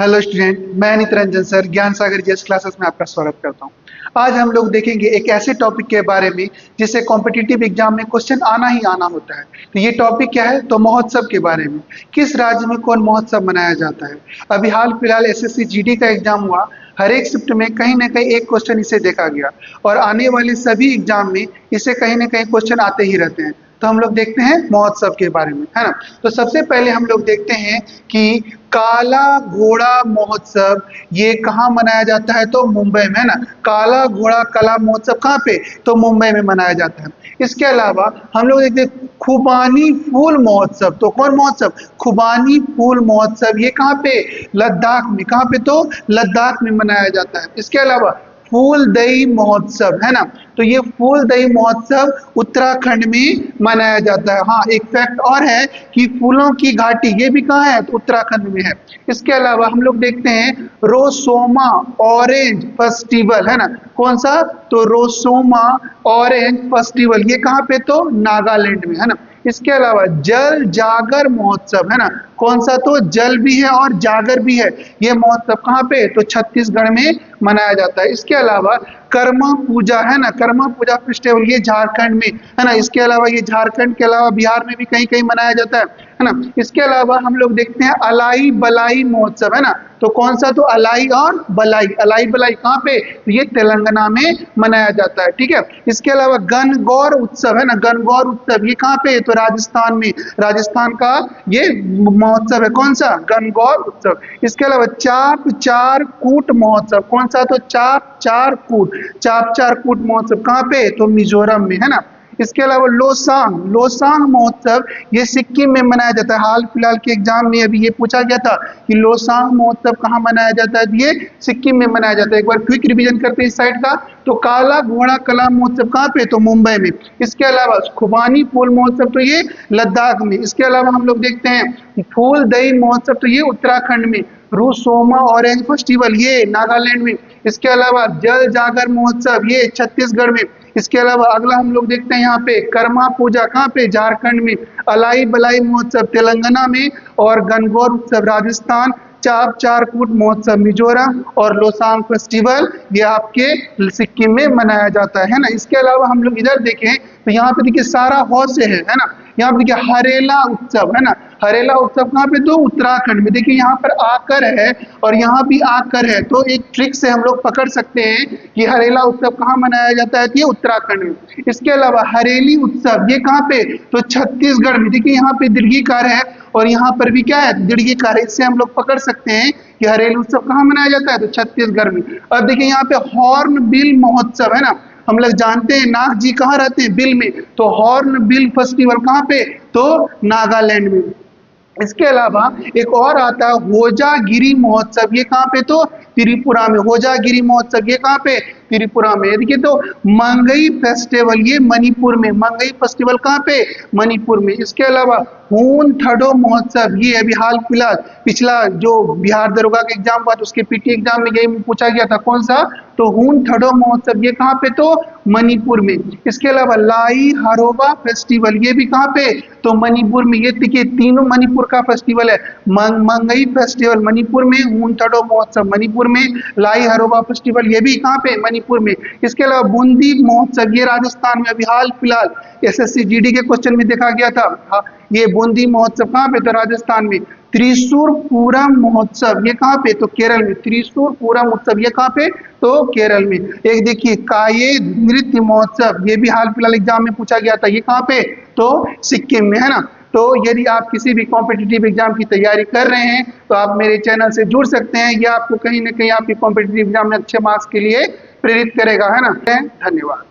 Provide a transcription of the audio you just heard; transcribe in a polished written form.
Hello student, मैं नितरंजन sir ज्ञान सागर GS classes में आपका स्वागत करता हूं। आज हम लोग देखेंगे एक ऐसे टॉपिक के बारे में जिससे कॉम्पिटिटिव एग्जाम में क्वेश्चन आना ही आना होता है। तो ये टॉपिक क्या है? तो महोत्सव के बारे में। किस राज्य में कौन महोत्सव मनाया जाता है? अभी हाल फिलहाल एसएससी जीडी का एग्जाम हुआ। हर एक शिफ्ट में कहीं ना कहीं एक क्वेश्चन इसे देखा गया और आने वाले सभी एग्जाम में इसे कहीं ना कहीं क्वेश्चन आते ही रहते हैं। तो हम लोग देखते हैं महोत्सव के बारे में, है ना। तो सबसे पहले हम लोग देखते हैं कि काला घोड़ा महोत्सव ये कहाँ मनाया जाता है? तो मुंबई में, है ना। काला घोड़ा कला महोत्सव कहाँ पे? तो मुंबई में मनाया जाता है। इसके अलावा हम लोग देखते हैं खुबानी फूल महोत्सव। तो कौन महोत्सव? खुबानी फूल महोत्सव। ये कहाँ पे? लद्दाख में। कहाँ पे? तो लद्दाख में मनाया जाता है। इसके अलावा फूलदई महोत्सव, है ना। तो ये फूलदई महोत्सव उत्तराखंड में मनाया जाता है। हाँ, एक फैक्ट और है कि फूलों की घाटी ये भी कहाँ है? तो उत्तराखंड में है। इसके अलावा हम लोग देखते हैं रोसोमा ऑरेंज फेस्टिवल, है ना। कौन सा? तो रोसोमा ऑरेंज फेस्टिवल। ये कहाँ पे? तो नागालैंड में, है ना। इसके अलावा जल जागर महोत्सव, है ना। कौन सा? तो जल भी है और जागर भी है। ये महोत्सव कहाँ पे? तो छत्तीसगढ़ में मनाया जाता है। इसके अलावा कर्मा पूजा, है ना। कर्मा पूजा फेस्टिवल ये झारखंड में, है ना। इसके अलावा ये झारखंड के अलावा बिहार में भी कहीं कहीं मनाया जाता है ना। इसके अलावा हम लोग देखते हैं अलाई बलाई महोत्सव, है ना। तो कौन सा? तो अलाई और बलाई। अलाई बलाई कहाँ पे? तो ये तेलंगाना में मनाया जाता है। ठीक है। इसके अलावा गणगौर उत्सव, है ना। गणगौर उत्सव ये कहाँ पे? तो राजस्थान में। राजस्थान का ये महोत्सव है। कौन सा? गणगौर उत्सव। इसके अलावा चाप चार कूट महोत्सव। कौन सा? तो चाप चार कूट महोत्सव कहाँ पे? तो मिजोरम में, है ना। इसके अलावा लोसांग महोत्सव ये सिक्किम में मनाया जाता है। हाल फिलहाल के एग्जाम में अभी ये पूछा गया था कि लोसांग महोत्सव कहाँ मनाया जाता है? ये सिक्किम में मनाया जाता है। एक बार क्विक रिवीजन करते हैं इस साइड का। तो काला घोड़ा कला महोत्सव कहाँ पे? तो मुंबई में। इसके अलावा खुबानी फूल महोत्सव तो ये लद्दाख में। इसके अलावा हम लोग देखते हैं फूलदई महोत्सव तो ये उत्तराखंड में। रूसोमा ऑरेंज फेस्टिवल ये नागालैंड में। इसके अलावा जल जागर महोत्सव ये छत्तीसगढ़ में। इसके अलावा अगला हम लोग देखते हैं यहाँ पे कर्मा पूजा कहाँ पे? झारखंड में। अलाई बलाई महोत्सव तेलंगाना में और गणगौर उत्सव राजस्थान। चाप चार कूट महोत्सव मिजोरम और लोसांग फेस्टिवल ये आपके सिक्किम में मनाया जाता है ना। इसके अलावा हम लोग इधर देखें तो यहाँ पे देखिए सारा हौस है ना। यहाँ पे देखिए हरेला उत्सव, है ना। हरेला उत्सव कहाँ पे? तो उत्तराखंड में। देखिए यहाँ पर आकर है और यहाँ भी आकर है। तो एक ट्रिक से हम लोग पकड़ सकते हैं कि हरेला उत्सव कहाँ मनाया जाता है? तो ये उत्तराखंड में। इसके अलावा हरेली उत्सव ये कहाँ पे? तो छत्तीसगढ़ में। देखिए यहाँ पे दीर्घिकार है और यहाँ पर भी क्या है? दीर्घिकार है। इससे हम लोग पकड़ सकते हैं कि हरेली उत्सव कहाँ मनाया जाता है? तो छत्तीसगढ़ में। अब देखिए यहाँ पे हॉर्न बिल महोत्सव, है ना। हम लोग जानते हैं नाग जी कहाँ रहते हैं? बिल में। तो हॉर्न बिल फेस्टिवल कहाँ पे? तो नागालैंड में। इसके अलावा एक और आता है होजागिरी महोत्सव। ये कहाँ पे? तो त्रिपुरा में। होजागिरी महोत्सव ये कहाँ पे? त्रिपुरा में। देखिए तो मंगई फेस्टिवल ये मणिपुर में। मंगई फेस्टिवल कहाँ पे? मणिपुर में। इसके अलावा हून थडो महोत्सव ये अभी हाल फिलहाल पिछला जो बिहार दरोगा का एग्जाम हुआ तो उसके पीटी एग्जाम में यही पूछा गया था। कौन सा? तो हून थडो महोत्सव ये कहाँ पे? तो मणिपुर में। इसके अलावा लाई हरोबा फेस्टिवल ये भी कहाँ पे? तो मणिपुर में। ये देखिए तीनों मणिपुर का फेस्टिवल है। मंगई फेस्टिवल मणिपुर में, हून थडो महोत्सव मणिपुर में, लाई हरोबा फेस्टिवल ये भी कहाँ पे? मणिपुर में। इसके अलावा बूंदी महोत्सव ये राजस्थान में। अभी हाल फिलहाल एसएससी जीडी के क्वेश्चन में देखा गया था। ये बूंदी महोत्सव कहाँ पे? तो राजस्थान में। त्रिशूर पूरम महोत्सव ये कहाँ पे? तो केरल में। त्रिशूर पूरम उत्सव ये कहाँ पे? तो केरल में। एक देखिए काये नृत्य महोत्सव ये भी हाल फिलहाल एग्जाम में पूछा गया था। ये कहाँ पे? तो सिक्किम में, है ना। तो यदि आप किसी भी कॉम्पिटिटिव एग्जाम की तैयारी कर रहे हैं तो आप मेरे चैनल से जुड़ सकते हैं। यह आपको कहीं ना कहीं आपके कॉम्पिटिटिव एग्जाम में अच्छे मार्क्स के लिए प्रेरित करेगा, है ना। धन्यवाद।